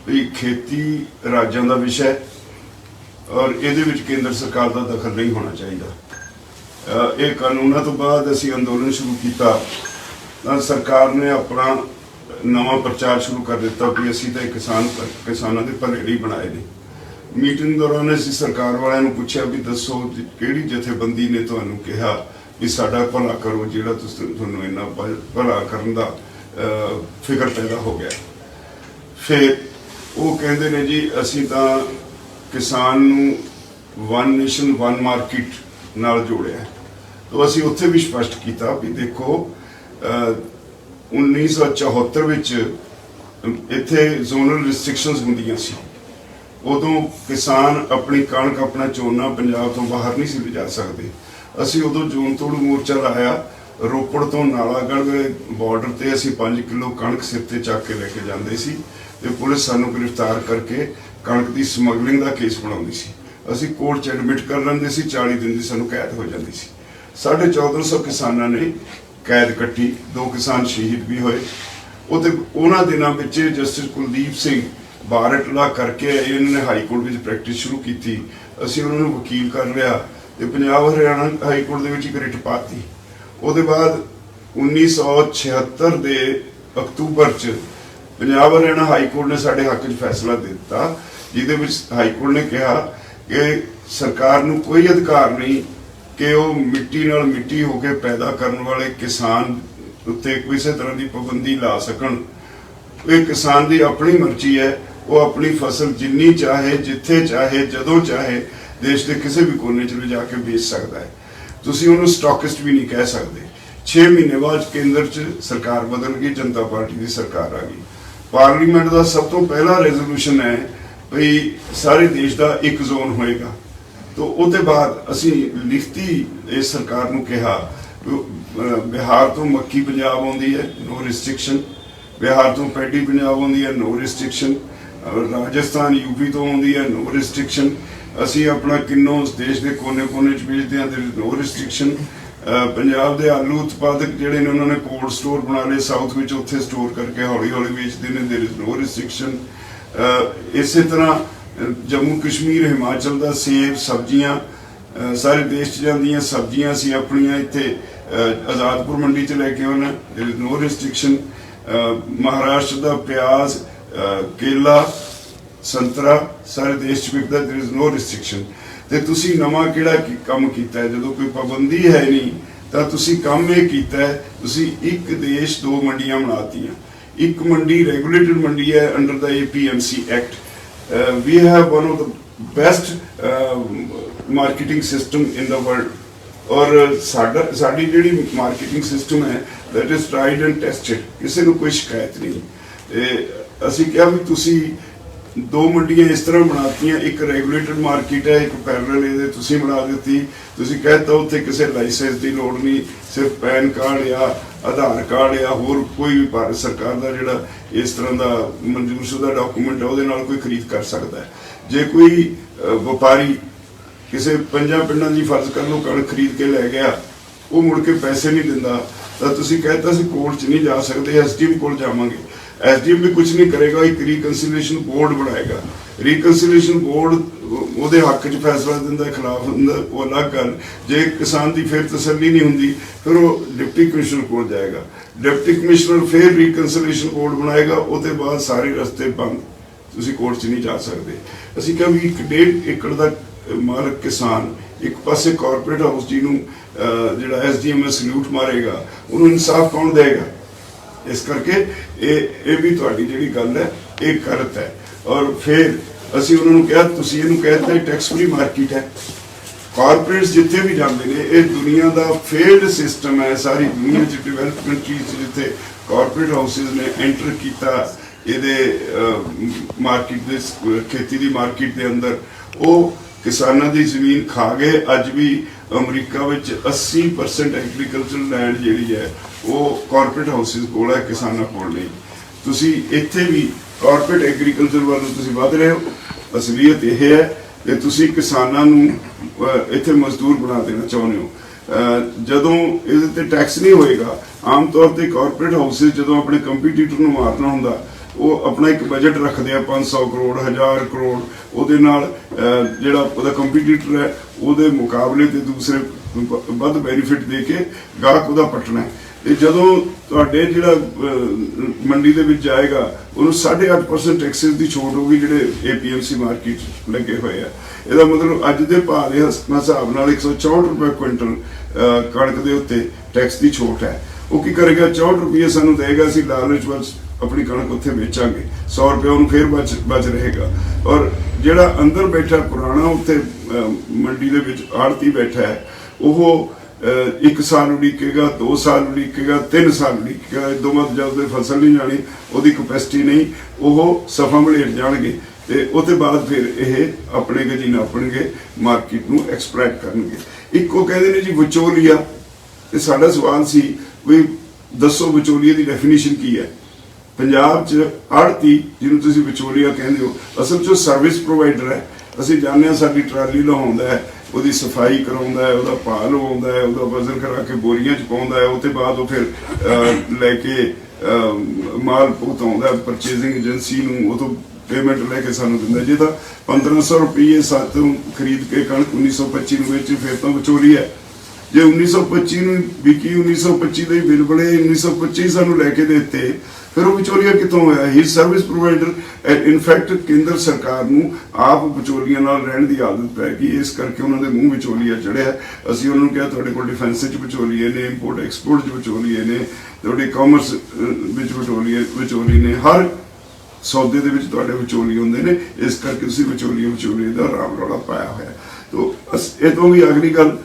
भी खेती राज्यों का विषय है और ये केंद्र सरकार का दखल नहीं होना चाहिए। ये कानूनों तो बाद असी अंदोलन शुरू किया, सरकार ने अपना नवा प्रचार शुरू कर दिता भी असी तो किसानों के भले लिए बनाए ने। मीटिंग दौरान असी सरकार वालों को पूछा भी दसो किहड़ी जथेबंदी ने तुहानूं कहा भी साडा भला करो, जिहड़ा तुहानूं इन्ना भला करन दा फिक्र पैदा हो गया। फिर वो कहते ने जी असी तो किसान नूं वन नेशन वन मार्केट नाल जोड़िया। तो असी उत्थे भी स्पष्ट किया भी देखो 1974 विच इत्थे जोनल रिस्ट्रिक्शनस हुंदियां सी, उदों किसान अपनी कणक अपना झोना पंजाब तो बाहर नहीं सी लिजा सकते। असी उदों जोन तोड़ मोर्चा लाया, रोपड़ तो नालागढ़ बॉर्डर ते असी 5 किलो कणक सिर ते चक के लेके जाते सी ते पुलिस सानू गिरफ्तार करके कणक की समगलिंग का केस बनाउंदी सी। असी कोर्ट च एडमिट कर लेंदे सी, 40 दिन की सानू कैद हो जाती सी। 1450 किसानों ने कैद कट्टी, 2 किसान शहीद भी होए। उन्होंने दिनों में जस्टिस कुलदीप सिंह बार ला करके इन्होंने हाई कोर्ट में प्रैक्टिस शुरू की थी। असी उन्होंने वकील कर लिया तो पंजाब हरियाणा हाई कोर्ट के रिट पाती। उसके बाद 1976 के अक्तूबर च पंजाब हरियाणा हाई कोर्ट ने साढ़े हक च फैसला दिता, जिदे हाई कोर्ट ने कहा कि सरकार नूं कोई अधिकार नहीं कि वह मिट्टी नाल मिट्टी होकर पैदा करने वाले किसान उत्ते किसी तरह की पाबंदी ला सकन। ये किसान की अपनी मर्जी है, वो अपनी फसल जिन्नी चाहे जिथे चाहे जदों चाहे देश के किसी भी कोने च ले जाके बेच सकता है। तुसीं उन्होंने स्टॉकिस्ट भी नहीं कह सकते। 6 महीने बाद केंद्र च सरकार बदल गई, जनता पार्टी की सरकार आ गई। पार्लीमेंट का सब तो पहला रेजोल्यूशन है भाई सारे देश का एक जोन होएगा। तो उसके बाद असी लिखती इस सरकार नूं कहा बिहार तो मक्की पंजाब आउंदी है, नो रिस्ट्रिक्शन। बिहार तो पैडी पंजाब आउंदी है, नो रिस्ट्रिक्शन। राजस्थान यूपी तो आउंदी है, नो रिस्ट्रिक्शन। असी अपना किन्नों देश के कोने कोने च भेजते हैं, there is no restriction. Punjab के आलू उत्पादक जिहड़े ने उन्होंने कोल्ड स्टोर बना ले साउथ में, उत्थे स्टोर करके हौली हौली बेचते हैं, देयर इज नो रिस्ट्रिक्शन। इस तरह जम्मू कश्मीर हिमाचल का सेब सब्जियां सारे देश च जांदियां, सब्जियां असी अपनियां इत्थे आजादपुर मंडी च लैके आउणा, there is no restriction. Maharashtra का प्याज केला संतरा सारे देश च विकदा, देयर इज नो रिस्ट्रिक्शन। तो तुसी नवा किहड़ा काम कीता है? जदों कोई पाबंदी है नहीं तो तुसी काम ये कीता है, तुसी एक देश 2 मंडियां बनातीयां। एक मंडी रेगुलेटेड मंडी है under the APMC act. We have one of the best marketing system in the world. और साडी जिहड़ी मार्केटिंग सिस्टम है that is tried and tested, किसी को कोई शिकायत नहीं। असी क्या भी तुसी 2 मंडियां इस तरह बनातियां, एक रेगुलेटेड मार्केट है, एक पैरल तुसी बना दी। तुसी कहता उत्थे किसी लाइसेंस की लोड़ नहीं, सिर्फ पैन कार्ड या आधार कार्ड या होर कोई भी भारत सरकार का जिहड़ा इस तरह का मंजूरशुदा डॉकूमेंट है उहदे नाल कोई खरीद कर सकता है। जे कोई व्यापारी किसी 5 पिंडां की फर्ज कर लो कणक खरीद के लै गया, वो मुड़ के पैसे नहीं दिंदा, तो तुसी कहता सी कोर्ट च नहीं जा सकते, SDM कोल जावांगे। SDM भी कुछ नहीं करेगा, एक रिकनसिलेशन बोर्ड बनाएगा। रिकनसिलेशन बोर्ड ਉਹਦੇ हक च फैसला दिंदा, खिलाफ हुंदा, वो अलग गल। जे किसान की फिर तसल्ली नहीं हुंदी फिर वो डिप्टी कमिश्नर कोल जाएगा, डिप्टी कमिश्नर फिर रिकनसिलेशन बोर्ड बनाएगा, उसके बाद सारे रस्ते बंद, तुसी कोर्ट च नहीं जा सकते। असीं कहा भी 1.5 एकड़ का मालक किसान एक पासे कॉरपोरेट हाउस जी नूं जिहड़ा SDM सल्यूट मारेगा, उन्होंने इंसाफ कौन देगा? इस करके ये भी तुहाडी जिहड़ी गल है ये गलत है। और फिर असी उन्होंने कहा तुसी इहनूं कहता टैक्स फ्री मार्केट है। कॉरपोरेट्स जिथे भी जाते हैं, ये दुनिया का फेल्ड सिस्टम है। सारी दुनिया च डिवेलप कंट्रीज जिथे कॉरपोरेट हाउसिस ने एंटर किया ये मार्केट खेती की मार्केट के अंदर, वो किसानों की जमीन खा गए। अज भी अमरीका में 80% एग्रीकल्चर लैंड जी है वो कॉरपोरेट हाउसिस कोल है, किसानों कोल नहीं। तुसी इत्थे भी कॉरपोरेट एग्रीकल्चर वालों तुसी वध रहे हो। असलीयत यह है कि तुसी किसानों नूं इत्थे मजदूर बना देना चाहुंदे हो। जदों इहदे ते टैक्स नहीं होएगा, आम तौर पर कॉरपोरेट हाउसिस जदों अपने कंपीटीटर नूं मारना हुंदा वो अपना एक बजट रखते हैं 500 करोड़ 1000 करोड़ ਉਹਦੇ ਨਾਲ ਜਿਹੜਾ ਉਹਦਾ ਕੰਪੀਟੀਟਰ ਹੈ ਉਹਦੇ ਮੁਕਾਬਲੇ ਤੇ ਦੂਸਰੇ ਵੱਧ ਬੈਨੀਫਿਟ ਦੇ ਕੇ ਗਾਹਕ ਉਹਦਾ ਪਟਣਾ ਹੈ। ਤੇ ਜਦੋਂ ਤੁਹਾਡੇ ਜਿਹੜਾ ਮੰਡੀ ਦੇ ਵਿੱਚ ਜਾਏਗਾ ਉਹਨੂੰ 8.5% ਟੈਕਸਿਸ ਦੀ ਛੋਟ ਹੋਊਗੀ ਜਿਹੜੇ APMC ਮਾਰਕੀਟ ਲੱਗੇ ਹੋਏ ਆ। ਇਹਦਾ ਮਤਲਬ ਅੱਜ ਦੇ ਭਾਅ ਦੇ ਹਿਸਾਬ ਨਾਲ 164 ਰੁਪਏ ਕੁਇੰਟਲ ਕਣਕ ਦੇ ਉੱਤੇ ਟੈਕਸ ਦੀ ਛੋਟ ਹੈ। ਉਹ ਕੀ ਕਰੇਗਾ 64 ਰੁਪਏ ਸਾਨੂੰ ਦੇਗਾ, ਅਸੀਂ ਲਾਲਚ ਵਿੱਚ ਆਪਣੀ ਕਣਕ ਉੱਥੇ ਵੇਚਾਂਗੇ, 100 ਰੁਪਏ ਉਹਨੂੰ ਫਿਰ ਬਚ ਰਹੇਗਾ। ਔਰ ਜਿਹੜਾ ਅੰਦਰ ਬੈਠਾ ਪੁਰਾਣਾ ਉੱਥੇ ਮੰਡੀ ਦੇ ਵਿੱਚ ਆੜਤੀ ਬੈਠਾ ਹੈ ਉਹ 1 ਸਾਲ ਉਡੀਕੇਗਾ, 2 ਸਾਲ ਉਡੀਕੇਗਾ, 3 ਸਾਲ ਉਡੀਕੇਗਾ। ਇਦੋਂ ਬਾਅਦ ਜਦ ਫਸਲ ਨਹੀਂ ਜਾਣੀ, ਉਹਦੀ ਕਪੈਸਿਟੀ ਨਹੀਂ, ਉਹ ਸਫਾ ਮਲੇਟ ਜਾਣਗੇ ਤੇ ਉਹਦੇ ਬਾਅਦ ਫਿਰ ਇਹ ਆਪਣੇ ਗਜੀ ਨਾਪਣਗੇ, ਮਾਰਕੀਟ ਨੂੰ ਐਕਸਪਲੈਟ ਕਰਨਗੇ। ਇੱਕੋ ਕਹਿੰਦੇ ਨੇ ਜੀ ਵਿਚੋਲੀਆ, ਤੇ ਸਾਡਾ ਸਵਾਲ ਸੀ ਵੀ ਦੱਸੋ ਵਿਚੋਲੀਏ ਦੀ ਡੈਫੀਨੇਸ਼ਨ ਕੀ ਹੈ। ਪੰਜਾਬ 'ਚ ਆੜਤੀ ਜਿਹਨੂੰ ਤੁਸੀਂ ਵਿਚੋਲੀਆ ਕਹਿੰਦੇ ਹੋ ਅਸਲ 'ਚ ਉਹ ਸਰਵਿਸ ਪ੍ਰੋਵਾਈਡਰ ਹੈ। ਅਸੀਂ ਜਾਣਦੇ ਹਾਂ ਸਾਡੀ ਟਰਾਲੀ ਲਹਾਉਂਦਾ ਹੈ, ਉਹਦੀ ਸਫਾਈ ਕਰਾਉਂਦਾ ਹੈ, ਉਹਦਾ ਭਾਅ ਲਵਾਉਂਦਾ ਹੈ, ਉਹਦਾ ਵਜ਼ਨ ਕਰਾ ਕੇ ਬੋਰੀਆਂ 'ਚ ਪਾਉਂਦਾ ਹੈ, ਉਹ ਤੋਂ ਬਾਅਦ ਉਹ ਫਿਰ ਲੈ ਕੇ ਮਾਲ ਪਹੁੰਚਾਉਂਦਾ ਪਰਚੇਜ਼ਿੰਗ ਏਜੰਸੀ ਨੂੰ, ਉਹ ਤੋਂ ਪੇਮੈਂਟ ਲੈ ਕੇ ਸਾਨੂੰ ਦਿੰਦਾ। ਜੇ ਤਾਂ 1500 ਰੁਪਏ ਸਾਤੋਂ ਖਰੀਦ ਕੇ ਕਣਕ 1925 ਨੂੰ ਵੇਚੀ ਫਿਰ ਤਾਂ ਵਿਚੋਲੀ ਹੈ। ਜੇ 1925 ਨੂੰ ਵਿਕੀ 1925 ਦੇ ਬਿੱਲ ਬਣੇ 1925 ਸਾਨੂੰ ਲੈ ਕੇ ਦਿੱਤੇ, ਫਿਰ ਉਹ ਵਿਚੋਲੀਆ ਕਿੱਥੋਂ ਹੋਇਆ? ਹੀ ਸਰਵਿਸ ਪ੍ਰੋਵਾਈਡਰ। ਇਨਫੈਕਟ ਕੇਂਦਰ ਸਰਕਾਰ ਨੂੰ ਆਪ ਵਿਚੋਲੀਆਂ ਨਾਲ ਰਹਿਣ ਦੀ ਆਦਤ ਪੈ ਗਈ, ਇਸ ਕਰਕੇ ਉਹਨਾਂ ਦੇ ਮੂੰਹ ਵਿਚੋਲੀਆ ਚੜਿਆ। ਅਸੀਂ ਉਹਨਾਂ ਨੂੰ ਕਿਹਾ ਤੁਹਾਡੇ ਕੋਲ ਡਿਫੈਂਸ 'ਚ ਵਿਚੋਲੀਏ ਨੇ, ਇੰਪੋਰਟ ਐਕਸਪੋਰਟ 'ਚ ਵਿਚੋਲੀਏ ਨੇ, ਤੁਹਾਡੇ ਕਾਮਰਸ ਵਿੱਚ ਵਿਚੋਲੀ ਨੇ, ਹਰ ਸੌਦੇ ਦੇ ਵਿੱਚ ਤੁਹਾਡੇ ਵਿਚੋਲੀ ਹੁੰਦੇ ਨੇ। ਇਸ ਕਰਕੇ ਤੁਸੀਂ ਵਿਚੋਲੀਏ ਦਾ ਰਾਮ ਰੌਲਾ ਪਾਇਆ ਹੋਇਆ। ਤੋ ਇਹ ਤੋਂ ਵੀ ਅਗਲੀ ਗੱਲ,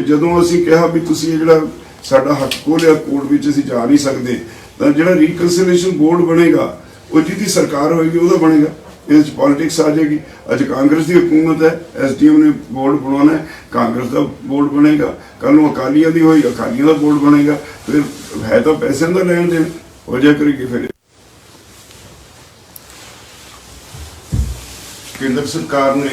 ਜਦੋਂ ਅਸੀਂ ਕਿਹਾ ਵੀ ਤੁਸੀਂ ਇਹ ਜਿਹੜਾ ਸਾਡਾ ਹੱਕ ਖੋਲਿਆ ਕੋਰਟ ਵਿੱਚ ਅਸੀਂ ਜਾ ਨਹੀਂ ਸਕਦੇ, ਤਾਂ ਜਿਹੜਾ ਰੀਕਨਸਿਲੀਏਸ਼ਨ ਬੋਰਡ ਬਣੇਗਾ ਉਹ ਜਿਹਦੀ ਸਰਕਾਰ ਹੋਏਗੀ ਉਹਦਾ ਬਣੇਗਾ। ਇਹਦੇ 'ਚ ਪੋਲੀਟਿਕਸ ਆ ਜਾਏਗੀ। ਅੱਜ ਕਾਂਗਰਸ ਦੀ ਹਕੂਮਤ ਹੈ, SDM ਨੇ ਬੋਰਡ ਬਣਾਉਣਾ ਹੈ, ਕਾਂਗਰਸ ਦਾ ਬੋਰਡ ਬਣੇਗਾ। ਕੱਲ ਨੂੰ ਅਕਾਲੀਆਂ ਦੀ ਹੋਈ, ਅਕਾਲੀਆਂ ਦਾ ਬੋਰਡ ਬਣੇਗਾ। ਫਿਰ ਹੈ ਤਾਂ ਪੈਸਿਆਂ ਦਾ ਲੈਣ ਦੇਣ ਹੋ ਜਾ ਕਰੇਗੀ। ਫਿਰ ਕੇਂਦਰ ਸਰਕਾਰ ਨੇ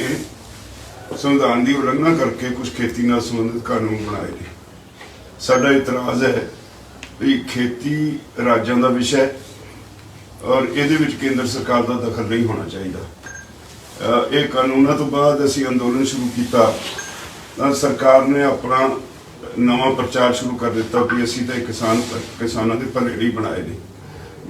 ਸੰਵਿਧਾਨ ਦੀ ਉਲੰਘਣਾ ਕਰਕੇ ਕੁਝ ਖੇਤੀ ਨਾਲ ਸੰਬੰਧਿਤ ਕਾਨੂੰਨ ਬਣਾਏ ਨੇ। ਸਾਡਾ ਇਤਰਾਜ਼ ਹੈ ਵੀ ਖੇਤੀ ਰਾਜਾਂ ਦਾ ਵਿਸ਼ਾ ਹੈ ਔਰ ਇਹਦੇ ਵਿੱਚ ਕੇਂਦਰ ਸਰਕਾਰ ਦਾ ਦਖਲ ਨਹੀਂ ਹੋਣਾ ਚਾਹੀਦਾ। ਇਹ ਕਾਨੂੰਨਾਂ ਤੋਂ ਬਾਅਦ ਅਸੀਂ ਅੰਦੋਲਨ ਸ਼ੁਰੂ ਕੀਤਾ ਤਾਂ ਸਰਕਾਰ ਨੇ ਆਪਣਾ ਨਵਾਂ ਪ੍ਰਚਾਰ ਸ਼ੁਰੂ ਕਰ ਦਿੱਤਾ ਵੀ ਅਸੀਂ ਤਾਂ ਕਿਸਾਨਾਂ ਦੇ ਭਲੇ ਲਈ ਬਣਾਏ ਨੇ।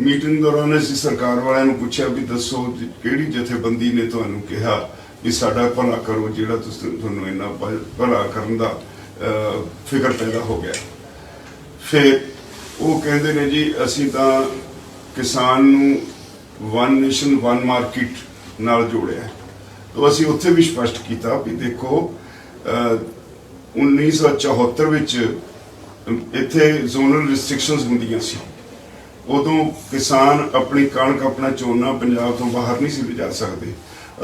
ਮੀਟਿੰਗ ਦੌਰਾਨ ਅਸੀਂ ਸਰਕਾਰ ਵਾਲਿਆਂ ਨੂੰ ਪੁੱਛਿਆ ਵੀ ਦੱਸੋ ਕਿਹੜੀ ਜਥੇਬੰਦੀ ਨੇ ਤੁਹਾਨੂੰ ਕਿਹਾ ਵੀ ਸਾਡਾ ਭਲਾ ਕਰੋ, ਜਿਹੜਾ ਤੁਹਾਨੂੰ ਇੰਨਾ ਭਲਾ ਕਰਨ ਦਾ ਫਿਕਰ ਪੈਦਾ ਹੋ ਗਿਆ। ਫਿਰ ਉਹ ਕਹਿੰਦੇ ਨੇ ਜੀ ਅਸੀਂ ਤਾਂ ਕਿਸਾਨ ਨੂੰ ਵਨ ਨੇਸ਼ਨ ਵਨ ਮਾਰਕੀਟ ਨਾਲ ਜੋੜਿਆ। ਤਾਂ ਅਸੀਂ ਉੱਥੇ ਵੀ ਸਪਸ਼ਟ ਕੀਤਾ ਵੀ ਦੇਖੋ 1974 ਵਿੱਚ ਇੱਥੇ ਜ਼ੋਨਲ ਰਿਸਟ੍ਰਿਕਸ਼ਨਸ ਹੁੰਦੀਆਂ ਸੀ। ਉਦੋਂ ਕਿਸਾਨ ਆਪਣੀ ਕਣਕ ਆਪਣਾ ਝੋਨਾ ਪੰਜਾਬ ਤੋਂ ਬਾਹਰ ਨਹੀਂ ਸੀ ਲਿਜਾ ਸਕਦੇ।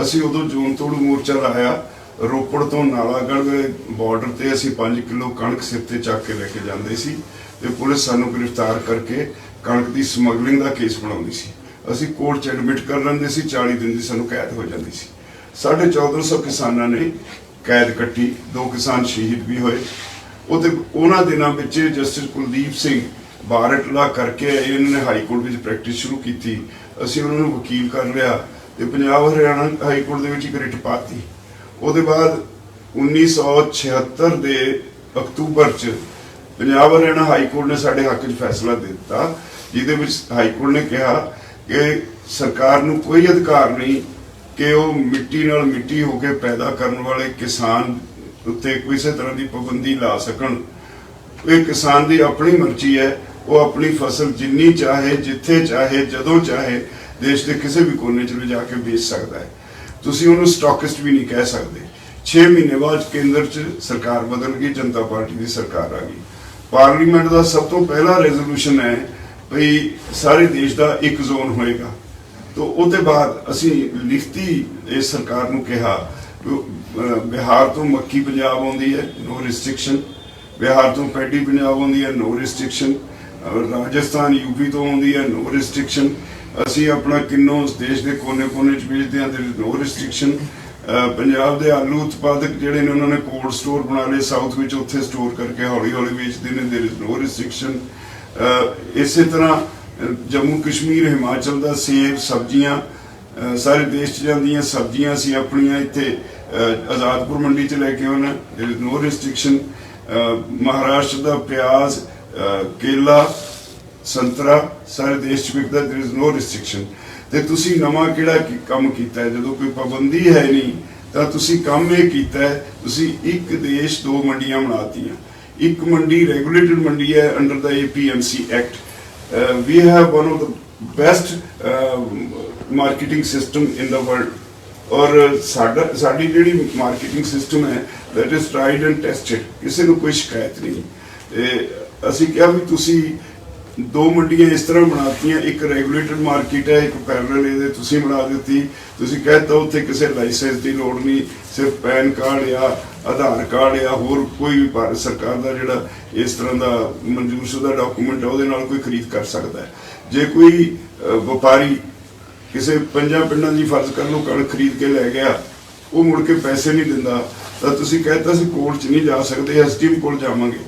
ਅਸੀਂ ਉਦੋਂ ਜੂਨ ਤੋੜੂ ਮੋਰਚਾ ਲਾਇਆ। ਰੋਪੜ ਤੋਂ ਨਾਲਾਗੜ੍ਹ ਦੇ ਬਾਰਡਰ ਤੇ ਅਸੀਂ 5 ਕਿਲੋ ਕਣਕ ਸਿਰ ਤੇ ਚੱਕ ਕੇ ਲੈ ਕੇ ਜਾਂਦੇ ਸੀ ਤੇ ਪੁਲਿਸ ਸਾਨੂੰ ਗ੍ਰਿਫਤਾਰ ਕਰਕੇ ਕਣਕ ਦੀ ਸਮਗਲਿੰਗ ਦਾ ਕੇਸ ਬਣਾਉਂਦੀ ਸੀ। ਅਸੀਂ ਕੋਰਟ 'ਚ ਐਡਮਿਟ ਕਰ ਲੈਂਦੇ ਸੀ, 40 ਦਿਨ ਦੀ ਸਾਨੂੰ ਕੈਦ ਹੋ ਜਾਂਦੀ ਸੀ। 1450 ਕਿਸਾਨਾਂ ਨੇ ਕੈਦ ਕੱਟੀ, 2 ਕਿਸਾਨ ਸ਼ਹੀਦ ਵੀ ਹੋਏ। ਉਹਨਾਂ ਦਿਨਾਂ ਵਿੱਚ ਜਸਟਿਸ ਕੁਲਦੀਪ ਸਿੰਘ ਬਾਰਟ ਲਾ ਕਰਕੇ ਇਹਨਾਂ ਨੇ ਹਾਈ ਕੋਰਟ ਵਿੱਚ ਪ੍ਰੈਕਟਿਸ ਸ਼ੁਰੂ ਕੀਤੀ। ਅਸੀਂ ਉਹਨਾਂ ਨੂੰ ਵਕੀਲ ਕਰ ਲਿਆ ਤੇ ਪੰਜਾਬ ਹਰਿਆਣਾ ਹਾਈ ਕੋਰਟ ਦੇ ਵਿੱਚ ਇੱਕ ਰਿਟ ਪਾਤੀ। ਉਹਦੇ ਬਾਅਦ 1976 ਦੇ ਅਕਤੂਬਰ 'ਚ ਪੰਜਾਬ ਹਰਿਆਣਾ ਹਾਈ ਕੋਰਟ ਨੇ ਸਾਡੇ ਹੱਕ 'ਚ ਫੈਸਲਾ ਦੇ ਦਿੱਤਾ, ਜਿਹਦੇ ਵਿੱਚ ਹਾਈ ਕੋਰਟ ਨੇ ਕਿਹਾ ਕਿ ਸਰਕਾਰ ਨੂੰ ਕੋਈ ਅਧਿਕਾਰ ਨਹੀਂ ਕਿ ਉਹ ਮਿੱਟੀ ਨਾਲ ਮਿੱਟੀ ਹੋ ਕੇ ਪੈਦਾ ਕਰਨ ਵਾਲੇ ਕਿਸਾਨ ਉੱਤੇ ਕਿਸੇ ਤਰ੍ਹਾਂ ਦੀ ਪਾਬੰਦੀ ਲਾ ਸਕਣ। ਇਹ ਕਿਸਾਨ ਦੀ ਆਪਣੀ ਮਰਜ਼ੀ ਹੈ, ਉਹ ਆਪਣੀ ਫਸਲ ਜਿੰਨੀ ਚਾਹੇ, ਜਿੱਥੇ ਚਾਹੇ, ਜਦੋਂ ਚਾਹੇ ਦੇਸ਼ ਦੇ ਕਿਸੇ ਵੀ ਕੋਨੇ 'ਚ ਲਿਜਾ ਕੇ ਵੇਚ ਸਕਦਾ ਹੈ। ਤੁਸੀਂ ਉਹਨੂੰ ਸਟਾਕਿਸਟ ਵੀ ਨਹੀਂ ਕਹਿ ਸਕਦੇ। 6 ਮਹੀਨੇ ਬਾਅਦ ਕੇਂਦਰ 'ਚ ਸਰਕਾਰ ਬਦਲ ਗਈ, ਜਨਤਾ ਪਾਰਟੀ ਦੀ ਸਰਕਾਰ ਆ ਗਈ। ਪਾਰਲੀਮੈਂਟ ਦਾ ਸਭ ਤੋਂ ਪਹਿਲਾ ਰੈਜ਼ੋਲੂਸ਼ਨ ਹੈ ਵੀ ਸਾਰੇ ਦੇਸ਼ ਦਾ ਇੱਕ ਜ਼ੋਨ ਹੋਏਗਾ। ਤਾਂ ਉਹਦੇ ਬਾਅਦ ਅਸੀਂ ਲਿਖਤੀ ਇਸ ਸਰਕਾਰ ਨੂੰ ਕਿਹਾ ਬਿਹਾਰ ਤੋਂ ਮੱਕੀ ਪੰਜਾਬ ਆਉਂਦੀ ਹੈ, ਨੋ ਰਿਸਟ੍ਰਿਕਸ਼ਨ। ਬਿਹਾਰ ਤੋਂ ਪੈਡੀ ਪੰਜਾਬ ਆਉਂਦੀ ਹੈ, ਨੋ ਰਿਸਟ੍ਰਿਕਸ਼ਨ। ਰਾਜਸਥਾਨ UP ਤੋਂ ਆਉਂਦੀ ਹੈ, ਨੋ ਰਿਸਟ੍ਰਿਕਸ਼ਨ। ਅਸੀਂ ਆਪਣਾ ਕਿੰਨੋ ਉਸ ਦੇਸ਼ ਦੇ ਕੋਨੇ-ਕੋਨੇ 'ਚ ਵੇਚਦੇ ਹਾਂ, there is no restriction। Punjab ਦੇ ਆਲੂ ਉਤਪਾਦਕ ਜਿਹੜੇ ਨੇ ਉਹਨਾਂ ਨੇ ਕੋਲਡ ਸਟੋਰ ਬਣਾ ਲਏ ਸਾਊਥ ਵਿੱਚ, ਉੱਥੇ ਸਟੋਰ ਕਰਕੇ ਹੌਲੀ-ਹੌਲੀ ਵੇਚਦੇ ਨੇ, there is no restriction। ਇਸੇ ਤਰ੍ਹਾਂ जम्मू कश्मीर हिमाचल का सेब सब्जियां सारे देश च जांदियां सब्जियां असीं अपनियां इत्थे आज़ादपुर मंडी च लैके आउणा, नो रिस्ट्रिक्शन। महाराष्ट्र का प्याज केला संतरा सारे देश च विकदा, देयर इज नो रिस्ट्रिक्शन। ते तुसीं नवां किहड़ा काम कीता है, जदों कोई पाबंदी है नहीं तां तुसीं काम ये कीता है, तुसीं एक देश दो मंडियां बनातीयां। एक मंडी रेगुलेटेड मंडी है under the APMC act. We have one of the best marketing system in the world. और साडी जिहड़ी मार्केटिंग सिस्टम है that is tried and tested, किसी नूं कोई शिकायत नहीं। ते असीं कहा भी तुसीं दो मंडियां इस तरह बनातियां, एक रेगुलेटेड मार्केट है, एक पैरल ये तुसीं बना दी। तुसीं कहता उत्थे किसी लाइसेंस की लोड़ नहीं, सिर्फ पैन कार्ड या आधार कार्ड या होर कोई भी भारत सरकार का जिहड़ा इस तरह का मंजूरशुदा डॉकूमेंट है उहदे नाल कोई खरीद कर सकता है। जे कोई व्यापारी किसी 5 पिंडां की फर्ज कर लो कणक खरीद के लै गया, वो मुड़ के पैसे नहीं दिंदा तां तुसीं कहता असीं कोर्ट च नहीं जा सकते, SDM कोल जावांगे।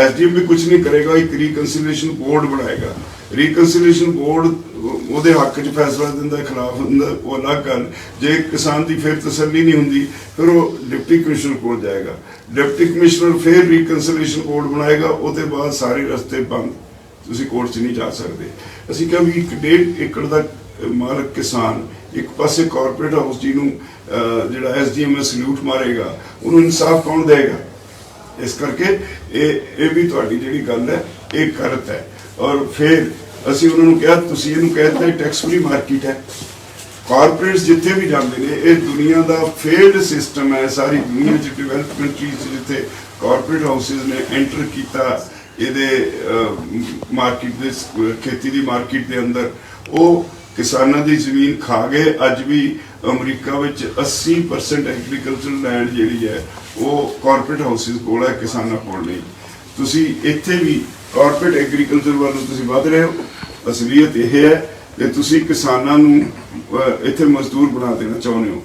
SDM भी कुछ नहीं करेगा, एक रिकनसिलेशन बोर्ड बनाएगा। रिकनसिलेशन बोर्ड ਉਹਦੇ हक च फैसला दिंदा खिलाफ हुंदा वो अलग गल। जे किसान की फिर तसल्ली नहीं हुंदी फिर वो डिप्टी कमिश्नर कोल जाएगा, डिप्टी कमिश्नर फिर रिकनसिलेशन बोर्ड बनाएगा, उसके बाद सारे रस्ते बंद, तुसीं कोर्ट च नहीं जा सकते। असीं कहा भी 1.5 एकड़ का मालक किसान एक पासे कॉरपोरेट हाउस जी नूं जिहड़ा SDM सल्यूट मारेगा, उन्होंने इंसाफ कौन देगा? इस करके ये भी तुहाडी जिहड़ी गल है ये गलत है। और फिर असीं उन्होंने कहा तुसीं इहनूं कहता टैक्स फ्री मार्केट है। कॉरपोरेट्स जिथे भी जाते हैं ये दुनिया का फेल्ड सिस्टम है, सारी दुनिया च डिवेलप कंट्रीज जिथे कॉरपोरेट हाउसिस ने एंटर किया ये मार्केट दे खेती की मार्केट के अंदर, वो किसानों की जमीन खा गए। अज भी अमरीका में 80% एग्रीकल्चर लैंड जी है वो कॉरपोरेट हाउसिस कोल है, किसानों कोल नहीं। तुसीं इत्थे भी कॉरपोरेट एग्रीकल्चर वालों तुसीं वध रहे हो। असलीयत यह है कि तुसीं किसानों नूं इत्थे मजदूर बना देना चाहुंदे हो।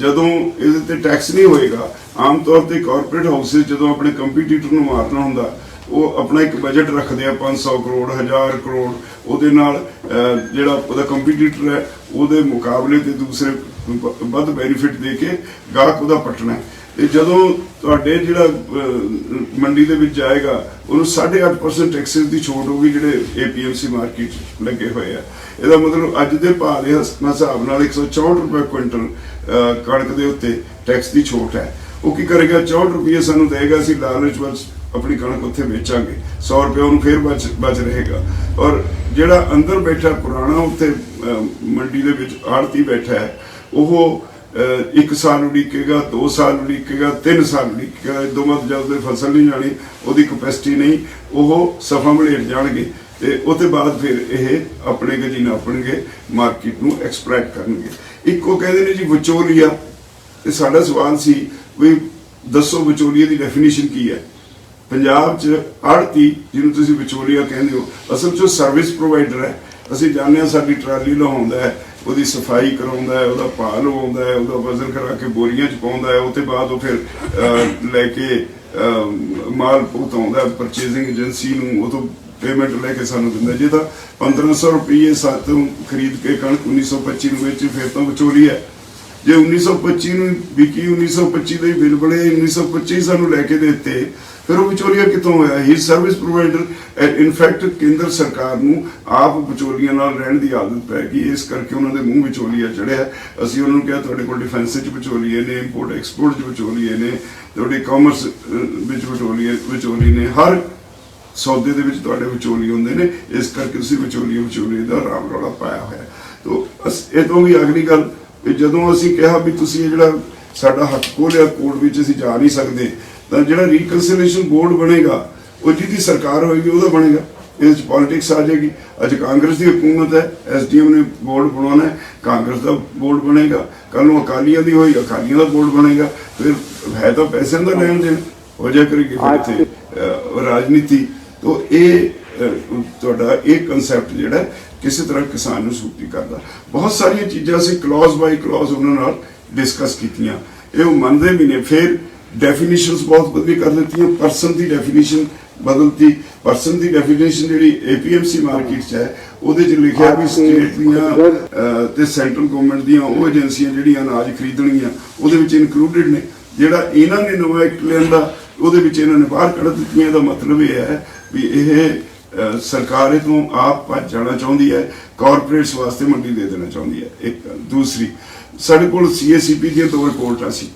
जदों इहदे ते टैक्स नहीं होएगा, आम तौर पर कॉरपोरेट हाउसिस जदों अपने कंपीटीटर नूं मारना हुंदा वो अपना एक बजट रखते हैं 500 करोड़ 1000 करोड़, वो जिहड़ा कंपीटीटर है वो मुकाबले ते दूसरे वध बेनीफिट दे के गाहक उहदा पटना है। तो जदों तुहाडे जिहड़ा मंडी दे विच जाएगा उन्होंने 8.5% टैक्सिस की छूट होगी जिहड़े APMC मार्केट लगे हुए हैं। इसका मतलब अज के भाव के हिसाब नाल 164 रुपए क्विंटल कणक के उत्ते टैक्स की छूट है। वो की करेगा 64 रुपये सानू देगा, असीं लालच वच अपनी कणक उत्थे बेचांगे, 100 रुपये उन्होंने फिर बच रहेगा। और जिहड़ा अंदर बैठा पुराना उत्थे मंडी दे विच आड़ती बैठा है वो 1 साल उड़ीकेगा, 2 साल उड़ीकेगा, 3 साल उड़ीकेगा, इदों बाद जब फसल नहीं जानी उसकी कैपेसिटी नहीं, वो सफा मलेट जाणगे ते उसते बाद फिर ये अपने जी नापणगे, मार्केट नूं एक्सप्लॉइट करनगे। इको कहते हैं जी विचोलिया, ते साडा सवाल सी भी दसो विचोलिया की डेफिनेशन की है। पंजाब च आड़ती जिन्होंने तुसीं विचोलिया कहते हो असल च सर्विस प्रोवाइडर है। असीं जाणदे हां साडी ट्राली लहाउंदा है, उसकी सफाई करवाउंदा है, उसका भाव लवाउंदा है, उसका वजन करा के बोरियां च पाउंदा है, उसते बाद वो फिर लैके माल पहुँचाउंदा है परचेजिंग एजेंसी नूं, वो तो पेमेंट लैके सानूं दिंदा। जे तां 1500 रुपये सातों खरीद के कणक 1925 नूं वेच फिर तां विचोलिया है। जे 1925 नूं विकी 1925 दे बिल बने 1925 सानूं लैके देते फिर वो विचोलिया कितों होया? ही सर्विस प्रोवाइडर। इनफैक्ट केंद्र सरकार नूं आप विचोलिया नाल रहण दी आदत पै गई, इस करके उन्होंने मूँह विचोलिया चढ़िया। असीं उन्होंने कहा तुहाडे कोल डिफेंस च विचोलिए ने, इंपोर्ट एक्सपोर्ट च विचोलिए ने, तुहाडे कॉमर्स विच विचोली ने, हर सौदे दे विच तुहाडे विचोली हुंदे ने, इस करके तुसीं विचोलिए दा राम रौला पाया होया। तो इह तों भी अगली गल जदों असीं कहा भी तुसीं इह जिहड़ा साडा हक खोलिया कोर्ट विच असीं जा नहीं सकदे, तो जिहड़ा रिकनसिलेशन बोर्ड बनेगा वो जिहदी सरकार होएगी उहदा बनेगा। इस पॉलिटिक्स आ जाएगी। अज कांग्रेस की हुकूमत है, SDM ने बोर्ड बनाना है, कांग्रेस का बोर्ड बनेगा। कल नूं अकालियां दी होई अकालियां का बोर्ड बनेगा। फिर है तो पैसे का लेन देन हो जाए करेगी फिर इत्थे राजनीति। तो ये कंसैप्ट जिहड़ा किसी तरह किसान नूं सूट नहीं करता। बहुत सारिया चीज़ां असीं क्लॉज बाई क्लॉज उन्हां नाल डिस्कस कीतियां, ये मनदे भी ने। फिर डेफिनेशनस बहुत बदली कर दी, परसन की डेफिनेशन ਬਦਲਤੀ ਪਰਸਨ ਦੀ ਡੈਫੀਨੇਸ਼ਨ ਜਿਹੜੀ APMC ਮਾਰਕੀਟ 'ਚ ਹੈ ਉਹਦੇ 'ਚ ਲਿਖਿਆ ਵੀ ਸਟੇਟ ਦੀਆਂ ਤੇ ਸੈਂਟਰਲ ਗਵਰਨਮੈਂਟ ਦੀਆਂ ਉਹ ਏਜੰਸੀਆਂ ਜਿਹੜੀਆਂ ਅਨਾਜ ਖਰੀਦਣਗੀਆਂ ਉਹਦੇ ਵਿੱਚ ਇਨਕਲੂਡਡ ਨੇ। ਜਿਹੜਾ ਇਹਨਾਂ ਨੇ ਨਵਾਂ ਐਕਟ ਲਿਆਂਦਾ ਉਹਦੇ ਵਿੱਚ ਇਹਨਾਂ ਨੇ ਬਾਹਰ ਕੱਢ ਦਿੱਤੀਆਂ। ਇਹਦਾ ਮਤਲਬ ਇਹ ਹੈ ਵੀ ਇਹ ਸਰਕਾਰ ਇਹ ਤੋਂ ਆਪ ਭੱਜ ਜਾਣਾ ਚਾਹੁੰਦੀ ਹੈ, ਕਾਰਪੋਰੇਟਸ ਵਾਸਤੇ ਮੰਡੀ ਦੇ ਦੇਣਾ ਚਾਹੁੰਦੀ ਹੈ। ਇੱਕ ਦੂਸਰੀ ਸਾਡੇ ਕੋਲ CACP ਦੀਆਂ 2 ਰਿਪੋਰਟਾਂ ਸੀ।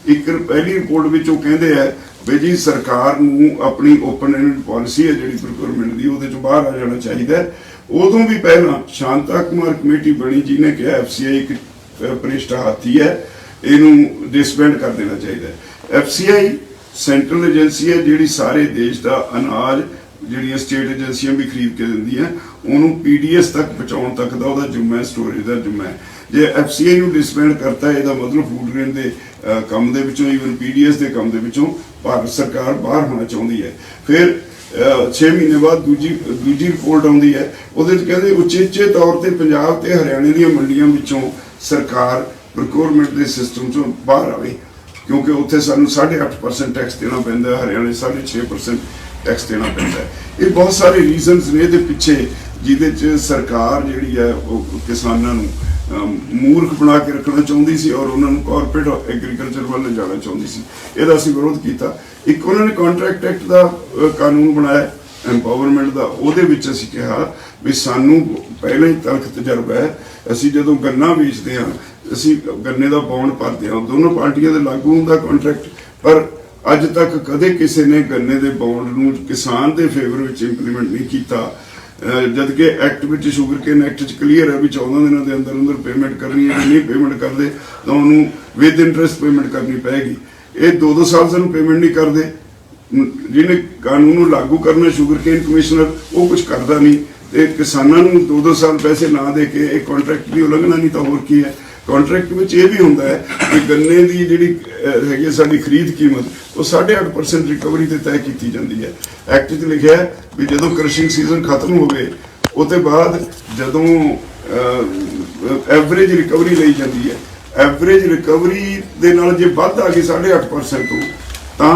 ਇੱਕ ਪਹਿਲੀ ਰਿਪੋਰਟ ਵਿੱਚ ਉਹ ਕਹਿੰਦੇ ਆ ਵੀ ਜੀ ਸਰਕਾਰ ਨੂੰ ਆਪਣੀ ਓਪਨ ਐਂਡਡ ਪਾਲਿਸੀ ਹੈ ਜਿਹੜੀ ਪ੍ਰੋਕਿਊਰਮੈਂਟ ਦੀ ਉਹਦੇ ਚੋਂ ਬਾਹਰ ਆ ਜਾਣਾ ਚਾਹੀਦਾ ਹੈ। ਉਦੋਂ ਵੀ ਪਹਿਲਾਂ ਸ਼ਾਂਤਾ ਕੁਮਾਰ ਕਮੇਟੀ ਬਣੀ ਜਿਹਨੇ ਕਿਹਾ FCI ਇੱਕ ਭ੍ਰਿਸ਼ਟ ਹਾਥੀ ਹੈ, ਇਹਨੂੰ ਡਿਸਬੈਂਡ ਕਰ ਦੇਣਾ ਚਾਹੀਦਾ ਹੈ। FCI ਸੈਂਟਰਲ ਏਜੰਸੀ ਹੈ ਜਿਹੜੀ ਸਾਰੇ ਦੇਸ਼ ਦਾ ਅਨਾਜ ਜਿਹੜੀਆਂ ਸਟੇਟ ਏਜੰਸੀਆਂ ਵੀ ਖਰੀਦ ਕੇ ਦਿੰਦੀਆਂ ਉਹਨੂੰ PDS ਤੱਕ ਪਹੁੰਚਾਉਣ ਤੱਕ ਦਾ ਉਹਦਾ ਜ਼ਿੰਮਾ ਹੈ, ਸਟੋਰੇਜ ਦਾ ਜ਼ਿੰਮਾ ਹੈ। ਜੇ FCI ਨੂੰ ਡਿਸਬੈਂਡ ਕਰਤਾ ਇਹਦਾ ਮਤਲਬ ਫੂਡ ਗ੍ਰੇਨ ਦੇ ਕੰਮ ਦੇ ਵਿੱਚੋਂ ਈਵਨ PDS ਦੇ ਕੰਮ ਦੇ ਵਿੱਚੋਂ ਭਾਰਤ ਸਰਕਾਰ ਬਾਹਰ ਹੋਣਾ ਚਾਹੁੰਦੀ ਹੈ। ਫਿਰ 6 ਮਹੀਨੇ ਬਾਅਦ ਦੂਜੀ ਰਿਪੋਰਟ ਆਉਂਦੀ ਹੈ, ਉਹਦੇ 'ਚ ਕਹਿੰਦੇ ਉਚੇਚੇ ਤੌਰ ਤੇ ਪੰਜਾਬ ਤੇ ਹਰਿਆਣੇ ਦੀਆਂ ਮੰਡੀਆਂ ਵਿੱਚੋਂ ਸਰਕਾਰ ਪ੍ਰੋਕਿਊਰਮੈਂਟ ਦੇ ਸਿਸਟਮ 'ਚੋਂ ਬਾਹਰ ਆਵੇ ਕਿਉਂਕਿ ਉੱਥੇ ਸਾਨੂੰ 8.5% ਟੈਕਸ ਦੇਣਾ ਪੈਂਦਾ, ਹਰਿਆਣੇ 6.5% ਟੈਕਸ ਦੇਣਾ ਪੈਂਦਾ। ਇਹ ਬਹੁਤ ਸਾਰੇ ਰੀਜ਼ਨਸ ਨੇ ਇਹਦੇ ਪਿੱਛੇ ਜਿਹਦੇ 'ਚ ਸਰਕਾਰ ਜਿਹੜੀ ਹੈ ਉਹ ਕਿਸਾਨਾਂ ਨੂੰ ਮੂਰਖ ਬਣਾ ਕੇ ਰੱਖਣਾ ਚਾਹੁੰਦੀ ਸੀ ਔਰ ਉਹਨਾਂ ਨੂੰ ਕਾਰਪੋਰੇਟ ਐਗਰੀਕਲਚਰ ਵੱਲ ਲਿਜਾਣਾ ਚਾਹੁੰਦੀ ਸੀ। ਇਹਦਾ ਅਸੀਂ ਵਿਰੋਧ ਕੀਤਾ। ਇੱਕ ਉਹਨਾਂ ਨੇ ਕੰਟਰੈਕਟ ਐਕਟ ਦਾ ਕਾਨੂੰਨ ਬਣਾਇਆ ਐਮਪਾਵਰਮੈਂਟ ਦਾ, ਉਹਦੇ ਵਿੱਚ ਅਸੀਂ ਕਿਹਾ ਵੀ ਸਾਨੂੰ ਪਹਿਲਾਂ ਹੀ ਤਲਖ ਤਜਰਬਾ ਹੈ। ਅਸੀਂ ਜਦੋਂ ਗੰਨਾ ਵੇਚਦੇ ਹਾਂ ਅਸੀਂ ਗੰਨੇ ਦਾ ਬੌਂਡ ਭਰਦੇ ਹਾਂ, ਦੋਨੋਂ ਪਾਰਟੀਆਂ ਦੇ ਲਾਗੂ ਹੁੰਦਾ ਕੰਟਰੈਕਟ, ਪਰ ਅੱਜ ਤੱਕ ਕਦੇ ਕਿਸੇ ਨੇ ਗੰਨੇ ਦੇ ਬੌਂਡ ਨੂੰ ਕਿਸਾਨ ਦੇ ਫੇਵਰ ਵਿੱਚ ਇੰਪਲੀਮੈਂਟ ਨਹੀਂ ਕੀਤਾ। ਜਦਕਿ ਐਕਟ ਵਿੱਚ ਸ਼ੂਗਰਕੇਨ ਐਕਟ 'ਚ ਕਲੀਅਰ ਹੈ ਵੀ 14 ਦਿਨਾਂ ਦੇ ਅੰਦਰ ਪੇਮੈਂਟ ਕਰਨੀ ਹੈ। ਜੇ ਨਹੀਂ ਪੇਮੈਂਟ ਕਰਦੇ ਤਾਂ ਉਹਨੂੰ ਵਿਦ ਇੰਟਰਸਟ ਪੇਮੈਂਟ ਕਰਨੀ ਪਏਗੀ। ਇਹ 2-2 ਸਾਲ ਸਾਨੂੰ ਪੇਮੈਂਟ ਨਹੀਂ ਕਰਦੇ। ਜਿਹਨੇ ਕਾਨੂੰਨ ਨੂੰ ਲਾਗੂ ਕਰਨਾ ਸ਼ੂਗਰਕੇਨ ਕਮਿਸ਼ਨਰ ਉਹ ਕੁਝ ਕਰਦਾ ਨਹੀਂ ਤੇ ਕਿਸਾਨਾਂ ਨੂੰ 2-2 ਸਾਲ ਪੈਸੇ ਨਾ ਦੇ ਕੇ ਇਹ ਕੰਟਰੈਕਟ ਦੀ ਉਲੰਘਣਾ ਨਹੀਂ ਤਾਂ ਹੋਰ ਕੀ ਹੈ। ਕੰਟਰੈਕਟ ਵਿੱਚ ਇਹ ਵੀ ਹੁੰਦਾ ਹੈ ਕਿ ਗੰਨੇ ਦੀ ਜਿਹੜੀ ਹੈਗੀ ਸਾਡੀ ਖਰੀਦ ਕੀਮਤ ਉਹ 8.5% ਰਿਕਵਰੀ ਤੇ ਤੈਅ ਕੀਤੀ ਜਾਂਦੀ ਹੈ। ਐਕਟ 'ਚ ਲਿਖਿਆ ਹੈ ਵੀ ਜਦੋਂ ਕ੍ਰਸ਼ਿੰਗ ਸੀਜ਼ਨ ਖਤਮ ਹੋਵੇ ਉਹਦੇ ਬਾਅਦ ਜਦੋਂ ਐਵਰੇਜ ਰਿਕਵਰੀ ਲਈ ਜਾਂਦੀ ਹੈ, ਐਵਰੇਜ ਰਿਕਵਰੀ ਦੇ ਨਾਲ ਜੇ ਵੱਧ ਆ ਗਈ 8.5% ਤੋਂ ਤਾਂ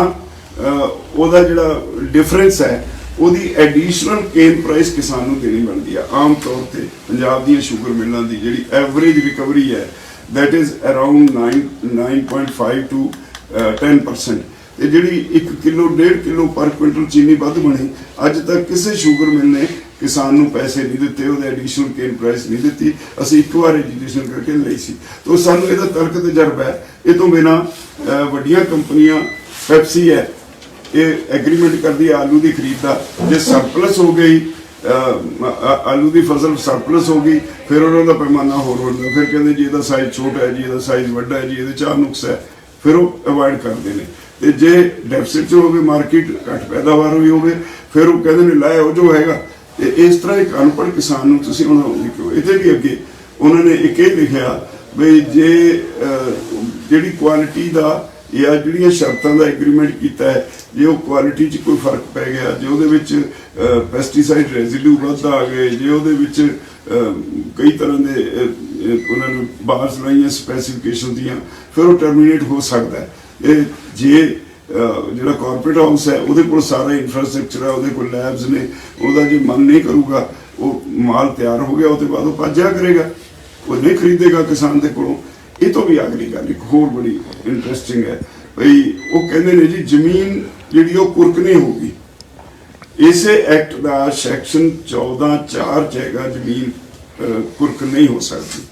ਉਹਦਾ ਜਿਹੜਾ ਡਿਫਰੈਂਸ ਹੈ ਉਹਦੀ ਐਡੀਸ਼ਨਲ ਕੇਨ ਪ੍ਰਾਈਸ ਕਿਸਾਨ ਨੂੰ ਦੇਣੀ ਬਣਦੀ ਹੈ। ਆਮ ਤੌਰ ਤੇ ਪੰਜਾਬ ਦੀਆਂ ਸ਼ੂਗਰ ਮਿਲਾਂ ਦੀ ਜਿਹੜੀ ਐਵਰੇਜ ਰਿਕਵਰੀ ਹੈ that is around 9.5 to 10%। ਤੇ ਜਿਹੜੀ 1 ਕਿਲੋ 1.5 ਕਿਲੋ ਪਰ ਕੁਇੰਟਲ ਚੀਨੀ ਵੱਧ ਬਣੀ ਅੱਜ ਤੱਕ ਕਿਸੇ ਸ਼ੂਗਰ ਮਿਲ ਨੇ ਕਿਸਾਨ ਨੂੰ ਪੈਸੇ ਨਹੀਂ ਦਿੱਤੇ, ਉਹਦੇ ਐਡੀਸ਼ਨਲ ਕੇਨ ਪ੍ਰਾਈਸ ਨਹੀਂ ਦਿੱਤੀ। ਅਸੀਂ ਇੱਕ ਵਾਰ ਐਜੂਕੇਸ਼ਨ ਕਰਕੇ ਲਈ ਸੀ ਤਾਂ ਸਾਨੂੰ ਇਹਦਾ ਤਰਕ ਤਜਰਬਾ ਹੈ। ਇਹ ਤੋਂ ਬਿਨਾਂ ਵੱਡੀਆਂ ਕੰਪਨੀਆਂ ਪੈਪਸੀ ਹੈ ਇਹ ਐਗਰੀਮੈਂਟ ਕਰਦੀ ਹੈ ਆਲੂ ਦੀ ਖਰੀਦ ਦਾ, ਜੇ ਸਰਪਲਸ ਹੋ ਗਈ ਆਲੂ ਦੀ ਫਸਲ ਸਰਪਲਸ ਹੋ ਗਈ ਫਿਰ ਉਹਨਾਂ ਦਾ ਪੈਮਾਨਾ ਹੋਰ ਹੁੰਦਾ। ਫਿਰ ਕਹਿੰਦੇ ਜੀ ਇਹਦਾ ਸਾਈਜ਼ ਛੋਟਾ ਹੈ, ਜੀ ਇਹਦਾ ਸਾਈਜ਼ ਵੱਡਾ ਹੈ, ਜੀ ਇਹਦੇ 'ਚ ਆਹ ਨੁਕਸ ਹੈ, ਫਿਰ ਉਹ ਅਵੋਇਡ ਕਰਦੇ ਨੇ। ਤੇ ਜੇ ਡੈਫਿਸਿਟ 'ਚ ਹੋਵੇ ਮਾਰਕੀਟ ਘੱਟ ਪੈਦਾਵਾਰ ਹੋਈ ਹੋਵੇ ਫਿਰ ਉਹ ਕਹਿੰਦੇ ਨੇ ਲਾਇਆ ਉਹ ਜੋ ਹੈਗਾ। ਤੇ ਇਸ ਤਰ੍ਹਾਂ ਇੱਕ ਅਨਪੜ੍ਹ ਕਿਸਾਨ ਨੂੰ ਤੁਸੀਂ ਹੁਣ ਲਿਖੋ। ਇਹਦੇ ਵੀ ਅੱਗੇ ਉਹਨਾਂ ਨੇ ਇੱਕ ਇਹ ਲਿਖਿਆ ਵੀ ਜੇ ਜਿਹੜੀ ਕੁਆਲਿਟੀ ਦਾ ਜਾਂ ਜਿਹੜੀਆਂ ਸ਼ਰਤਾਂ ਦਾ ਐਗਰੀਮੈਂਟ ਕੀਤਾ ਹੈ ਜੇ ਉਹ ਕੁਆਲਿਟੀ 'ਚ ਕੋਈ ਫਰਕ ਪੈ ਗਿਆ, ਜੇ ਉਹਦੇ ਵਿੱਚ ਪੈਸਟੀਸਾਈਡ ਰੈਜ਼ੀਡਿਊ ਵੱਧ ਆ ਗਏ, ਜੇ ਉਹਦੇ ਵਿੱਚ ਕਈ ਤਰ੍ਹਾਂ ਦੇ ਉਹਨਾਂ ਨੂੰ ਬਾਹਰ ਲਾਈਆਂ ਸਪੈਸੀਫਿਕੇਸ਼ਨ ਦੀਆਂ, ਫਿਰ ਉਹ ਟਰਮੀਨੇਟ ਹੋ ਸਕਦਾ ਹੈ। ਇਹ ਜੇ ਜਿਹੜਾ ਕਾਰਪੋਰੇਟ ਹਾਊਸ ਹੈ ਉਹਦੇ ਕੋਲ ਸਾਰਾ ਇਨਫਰਾਸਟ੍ਰਕਚਰ ਹੈ, ਉਹਦੇ ਕੋਲ ਲੈਬਸ ਨੇ, ਉਹਦਾ ਜੇ ਮਨ ਨਹੀਂ ਕਰੂਗਾ ਉਹ ਮਾਲ ਤਿਆਰ ਹੋ ਗਿਆ ਉਹਦੇ ਬਾਅਦ ਉਹ ਭੱਜਿਆ ਕਰੇਗਾ, ਉਹ ਨਹੀਂ ਖਰੀਦੇਗਾ ਕਿਸਾਨ ਦੇ ਕੋਲੋਂ। ਇਹ ਤੋਂ ਵੀ ਅਗਲੀ ਗੱਲ ਇੱਕ ਹੋਰ ਬੜੀ ਇੰਟਰਸਟਿੰਗ ਹੈ ਭਈ ਉਹ ਕਹਿੰਦੇ ਨੇ ਜੀ ਜ਼ਮੀਨ ਜਿਹੜੀ ਉਹ ਕੁਰਕ ਨਹੀਂ ਹੋਊਗੀ। ਇਸੇ ਐਕਟ ਦਾ ਸੈਕਸ਼ਨ 14(4) 'ਚ ਹੈਗਾ ਜ਼ਮੀਨ ਕੁਰਕ ਨਹੀਂ ਹੋ ਸਕਦੀ।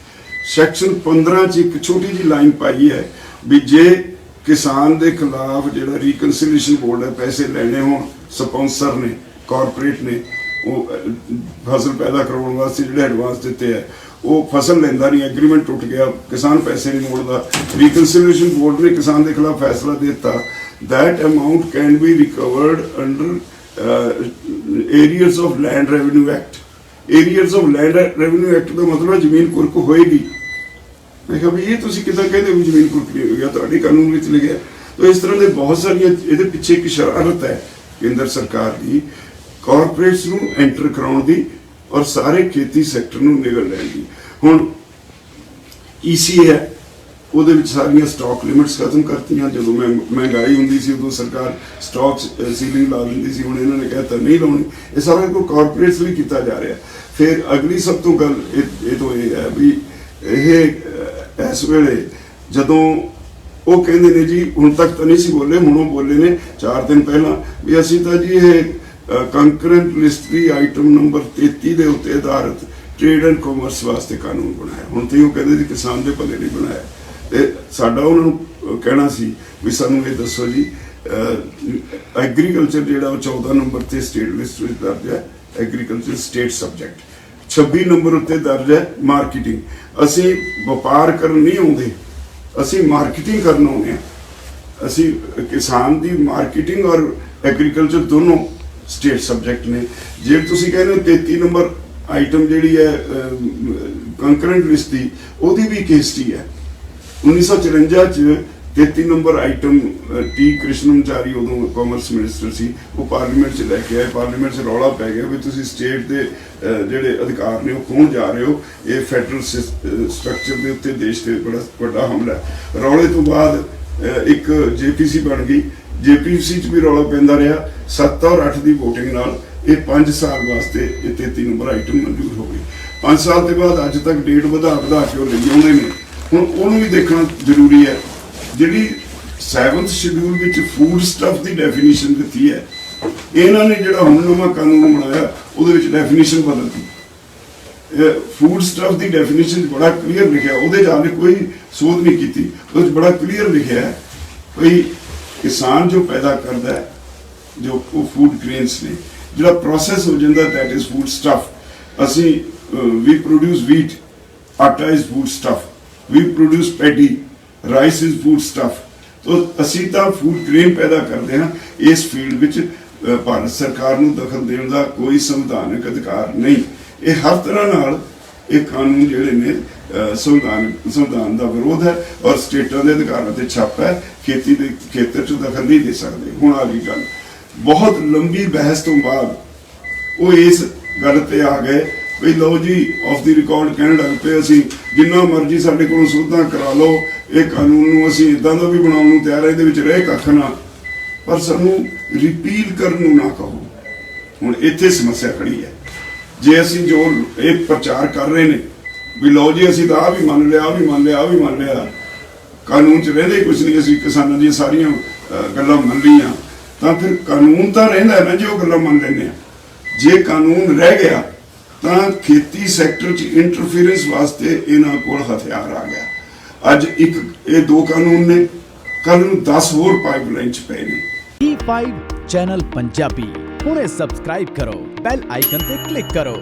ਸੈਕਸ਼ਨ 15 'ਚ ਇੱਕ ਛੋਟੀ ਜਿਹੀ ਲਾਈਨ ਪਾਈ ਹੈ ਵੀ ਜੇ ਕਿਸਾਨ ਦੇ ਖਿਲਾਫ ਜਿਹੜਾ ਰੀਕਨਸਿਲੀਏਸ਼ਨ ਬੋਰਡ ਹੈ ਪੈਸੇ ਲੈਣੇ ਹੋਣ, ਸਪਾਂਸਰ ਨੇ ਕਾਰਪੋਰੇਟ ਨੇ ਉਹ ਫਸਲ ਪੈਦਾ ਕਰਵਾਉਣ ਵਾਸਤੇ ਜਿਹੜੇ ਐਡਵਾਂਸ ਦਿੱਤੇ ਹੈ ਉਹ ਫਸਲ ਲੈਂਦਾ ਨਹੀਂ, ਐਗਰੀਮੈਂਟ ਟੁੱਟ ਗਿਆ, ਕਿਸਾਨ ਪੈਸੇ ਨਹੀਂ ਮੋੜਦਾ, ਰੀਕਨਸਿਲੀਏਸ਼ਨ ਬੋਰਡ ਨੇ ਕਿਸਾਨ ਦੇ ਖਿਲਾਫ ਫੈਸਲਾ ਦੇ ਦਿੱਤਾ, that amount can be recovered under areas of land revenue act। areas of land revenue act ਦਾ ਮਤਲਬ ਜ਼ਮੀਨ ਕੁਰਕ ਹੋਏਗੀ। ਮੈਂ ਕਿਹਾ ਵੀ ਇਹ ਤੁਸੀਂ ਕਿੱਦਾਂ ਕਹਿੰਦੇ ਵੀ ਜ਼ਮੀਨ ਕੁਰਕ ਨਹੀਂ ਹੋਏਗੀ, ਤੁਹਾਡੇ ਕਾਨੂੰਨ ਵਿੱਚ ਲਿਖਿਆ। ਤਾਂ ਇਸ ਤਰ੍ਹਾਂ ਦੇ ਬਹੁਤ ਸਾਰੀਆਂ ਇਹਦੇ ਪਿੱਛੇ ਇੱਕ ਸ਼ਰਾਰਤ ਹੈ ਕੇਂਦਰ ਸਰਕਾਰ ਦੀ ਕਾਰਪੋਰੇਟਸ ਨੂੰ ਐਂਟਰ ਕਰਾਉਣ ਦੀ ਔਰ ਸਾਰੇ ਖੇਤੀ ਸੈਕਟਰ ਨੂੰ ਨਿਗਲ ਲੈਣ ਦੀ। ਹੁਣ ECA ਹੈ ਉਹਦੇ ਵਿੱਚ ਸਾਰੀਆਂ ਸਟਾਕ ਲਿਮਿਟਸ ਖਤਮ ਕਰਤੀਆਂ। ਜਦੋਂ ਮਹਿੰਗਾਈ ਹੁੰਦੀ ਸੀ ਉਦੋਂ ਸਰਕਾਰ ਸਟਾਕ ਸੀਲਿੰਗ ਲਾ ਦਿੰਦੀ ਸੀ, ਹੁਣ ਇਹਨਾਂ ਨੇ ਕਹਿਤਾ ਨਹੀਂ ਲਾਉਣੀ। ਇਹ ਸਾਰਾ ਕੁਝ ਕਾਰਪੋਰੇਟਸ ਲਈ ਕੀਤਾ ਜਾ ਰਿਹਾ। ਫਿਰ ਅਗਲੀ ਸਭ ਤੋਂ ਗੱਲ ਇਹ ਤੋਂ ਇਹ ਹੈ ਵੀ ਇਹ ਇਸ ਵੇਲੇ ਜਦੋਂ ਉਹ ਕਹਿੰਦੇ ਨੇ ਜੀ ਹੁਣ ਤੱਕ ਤਾਂ ਨਹੀਂ ਸੀ ਬੋਲੇ, ਹੁਣ ਉਹ ਬੋਲੇ ਨੇ 4 ਦਿਨ ਪਹਿਲਾਂ ਵੀ ਅਸੀਂ ਤਾਂ ਜੀ ਇਹ ਕੰਕਰੈਂਟ ਲਿਸਟ ਦੀ ਆਈਟਮ ਨੰਬਰ 33 ਦੇ ਉੱਤੇ ਆਧਾਰਿਤ ਟ੍ਰੇਡ ਐਂਡ ਕਾਮਰਸ ਵਾਸਤੇ ਕਾਨੂੰਨ ਬਣਾਇਆ। ਹੁਣ ਤੇ ਉਹ ਕਹਿੰਦੇ ਜੀ ਕਿਸਾਨ ਦੇ ਭਲੇ ਨਹੀਂ ਬਣਾਇਆ। ਤੇ ਸਾਡਾ ਉਹਨਾਂ ਨੂੰ ਕਹਿਣਾ ਸੀ ਵੀ ਸਾਨੂੰ ਇਹ ਦੱਸੋ ਜੀ ਐਗਰੀਕਲਚਰ ਜਿਹੜਾ ਉਹ 14 ਨੰਬਰ ਤੇ ਸਟੇਟ ਲਿਸਟ ਵਿੱਚ ਦਰਜ ਹੈ, ਐਗਰੀਕਲਚਰ ਸਟੇਟ ਸਬਜੈਕਟ। 26 ਨੰਬਰ ਉੱਤੇ ਦਰਜ ਹੈ ਮਾਰਕੀਟਿੰਗ। ਅਸੀਂ ਵਪਾਰ ਕਰਨ ਨਹੀਂ ਆਉਂਦੇ, ਅਸੀਂ ਮਾਰਕੀਟਿੰਗ ਕਰਨ ਆਉਂਦੇ ਹਾਂ। ਅਸੀਂ ਕਿਸਾਨ ਦੀ ਮਾਰਕੀਟਿੰਗ ਔਰ ਐਗਰੀਕਲਚਰ ਦੋਨੋਂ ਸਟੇਟ ਸਬਜੈਕਟ ਨੇ। ਜੇ ਤੁਸੀਂ ਕਹਿੰਦੇ ਹੋ 33 ਨੰਬਰ ਆਈਟਮ ਜਿਹੜੀ ਹੈ ਕੰਕਰੈਂਟ ਲਿਸਟ ਦੀ, ਉਹਦੀ ਵੀ ਕੇਸਟੀ ਹੈ। 1954 ਚ 33 ਨੰਬਰ ਆਈਟਮ ਟੀ ਕ੍ਰਿਸ਼ਨਮਚਾਰੀ ਉਦੋਂ ਕਾਮਰਸ ਮਿਨਿਸਟਰ ਸੀ, ਉਹ ਪਾਰਲੀਮੈਂਟ 'ਚ ਲੈ ਕੇ ਆਏ। ਪਾਰਲੀਮੈਂਟ 'ਚ ਰੌਲਾ ਪੈ ਗਿਆ ਵੀ ਤੁਸੀਂ ਸਟੇਟ ਦੇ ਜਿਹੜੇ ਅਧਿਕਾਰ ਨੇ ਉਹ ਖੋਹਣ ਜਾ ਰਹੇ ਹੋ, ਇਹ ਫੈਡਰਲ ਸਟਰਕਚਰ ਦੇ ਉੱਤੇ ਦੇਸ਼ ਤੇ ਬੜਾ ਵੱਡਾ ਹਮਲਾ ਹੈ। ਰੌਲੇ ਤੋਂ ਬਾਅਦ ਇੱਕ ਜੇਪੀਸੀ ਬਣ ਗਈ। ਜੇਪੀਸੀ 'ਚ ਵੀ ਰੌਲਾ ਪੈਂਦਾ ਰਿਹਾ। 7 ਔਰ 8 ਦੀ ਵੋਟਿੰਗ ਨਾਲ ਇਹ 5 ਸਾਲ ਵਾਸਤੇ ਇਹ 33 ਨੰਬਰ ਆਈਟਮ ਮਨਜ਼ੂਰ ਹੋ ਗਈ। 5 ਸਾਲ ਦੇ ਬਾਅਦ ਅੱਜ ਤੱਕ ਡੇਟ ਵਧਾ ਕੇ ਉਹ ਲਈ ਆਉਂਦੇ ਨੇ। ਹੁਣ ਉਹਨੂੰ ਵੀ ਦੇਖਣਾ ਜ਼ਰੂਰੀ ਹੈ। ਜਿਹੜੀ 7th ਸ਼ਡਿਊਲ ਵਿੱਚ ਫੂਡ ਸਟਫ ਦੀ ਡੈਫੀਨੇਸ਼ਨ ਦਿੱਤੀ ਹੈ, ਇਹਨਾਂ ਨੇ ਜਿਹੜਾ ਹੁਣ ਨਵਾਂ ਕਾਨੂੰਨ ਬਣਾਇਆ ਉਹਦੇ ਵਿੱਚ ਡੈਫੀਨੇਸ਼ਨ ਬਦਲਤੀ। ਫੂਡ ਸਟਫ ਦੀ ਡੈਫੀਨੇਸ਼ਨ ਬੜਾ ਕਲੀਅਰ ਲਿਖਿਆ, ਉਹਦੇ ਜਾਣੇ ਕੋਈ ਸੋਧ ਨਹੀਂ ਕੀਤੀ। ਉਹਦੇ ਵਿੱਚ ਬੜਾ ਕਲੀਅਰ ਲਿਖਿਆ ਹੈ ਵੀ ਕਿਸਾਨ ਜੋ ਪੈਦਾ ਕਰਦਾ ਹੈ, ਜੋ ਉਹ ਫੂਡ ਗ੍ਰੇਨਸ ਨੇ, ਜਿਹੜਾ ਪ੍ਰੋਸੈਸ ਹੋ ਜਾਂਦਾ ਦੈਟ ਇਜ਼ ਫੂਡ ਸਟਫ। ਅਸੀਂ ਵੀ produce wheat, atta is food stuff, we produce paddy, rice is food stuff. ਤੋ ਅਸੀਂ ਤਾਂ ਫੂਡ ਗ੍ਰੇਨ ਪੈਦਾ ਕਰਦੇ ਹਾਂ। ਇਸ ਫੀਲਡ ਵਿੱਚ ਭਾਰਤ ਸਰਕਾਰ ਨੂੰ ਦਖਲ ਦੇਣ ਦਾ ਕੋਈ ਸੰਵਿਧਾਨਕ ਅਧਿਕਾਰ ਨਹੀਂ। ਇਹ ਹਰ ਤਰ੍ਹਾਂ ਨਾਲ ਇਹ ਕਾਨੂੰਨ ਜਿਹੜੇ ਨੇ ਸੰਵਿਧਾਨ ਦਾ ਵਿਰੋਧ ਹੈ ਔਰ ਸਟੇਟਾਂ ਦੇ ਅਧਿਕਾਰਾਂ ਤੇ ਛਾਪ ਹੈ। ਖੇਤੀ ਦੇ ਖੇਤਰ 'ਚ ਦਖਲ ਨਹੀਂ ਦੇ ਸਕਦੇ। ਹੁਣ ਆ ਗਈ ਗੱਲ, ਬਹੁਤ ਲੰਬੀ ਬਹਿਸ ਤੋਂ ਬਾਅਦ ਉਹ ਇਸ ਗੱਲ ਤੇ ਆ ਗਏ ਵੀ ਲਓ ਜੀ ਆਫ ਦੀ ਰਿਕਾਰਡ ਕਹਿਣ ਲੱਗ ਪਏ ਅਸੀਂ ਜਿੰਨਾ ਮਰਜ਼ੀ ਸਾਡੇ ਕੋਲੋਂ ਸੋਧਾਂ ਕਰਾ ਲਓ, ਇਹ ਕਾਨੂੰਨ ਨੂੰ ਅਸੀਂ ਇੱਦਾਂ ਦਾ ਵੀ ਬਣਾਉਣ ਨੂੰ ਤਿਆਰ ਹੈ, ਇਹਦੇ ਵਿੱਚ ਰਹੇ ਕੱਖ ਨਾ, ਪਰ ਸਾਨੂੰ ਰਿਪੀਲ ਕਰਨ ਨੂੰ ਨਾ ਕਹੋ। ਹੁਣ ਇੱਥੇ ਸਮੱਸਿਆ ਖੜੀ ਹੈ। ਜੇ ਅਸੀਂ ਜੋ ਇਹ ਪ੍ਰਚਾਰ ਕਰ ਰਹੇ ਨੇ ਵੀ ਲਓ ਜੀ ਅਸੀਂ ਤਾਂ ਆਹ ਵੀ ਮੰਨ ਲਿਆ, ਆਹ ਵੀ ਮੰਨ ਲਿਆ, ਆਹ ਵੀ ਮੰਨ ਲਿਆ, ਕਾਨੂੰਨ 'ਚ ਰਹਿੰਦੇ ਕੁਝ ਨਹੀਂ, ਅਸੀਂ ਕਿਸਾਨਾਂ ਦੀਆਂ ਸਾਰੀਆਂ ਗੱਲਾਂ ਮੰਨ ਲਈਆਂ, ਤਾਂ ਫਿਰ ਕਾਨੂੰਨ ਤਾਂ ਰਹਿੰਦਾ ਨਾ ਜੇ ਉਹ ਗੱਲਾਂ ਮੰਨ ਲੈਂਦੇ ਆ। ਜੇ ਕਾਨੂੰਨ ਰਹਿ ਗਿਆ ਤਾਂ ਖੇਤੀ ਸੈਕਟਰ 'ਚ ਇੰਟਰਫੀਰੈਂਸ ਵਾਸਤੇ ਇਹਨਾਂ ਕੋਲ ਹਥਿਆਰ ਆ ਗਿਆ। ਅੱਜ ਇਹ 2 ਕਾਨੂੰਨ ਨੇ, ਕੱਲ ਨੂੰ 10 ਹੋਰ ਪਾਈਪਲਾਈਨ 'ਚ ਪਏ ਨੇ। E5 ਚੈਨਲ ਪੰਜਾਬੀ ਹੁਣੇ ਸਬਸਕ੍ਰਾਈਬ ਕਰੋ, ਬੈਲ ਆਈਕਨ ਤੇ ਕਲਿੱਕ ਕਰੋ।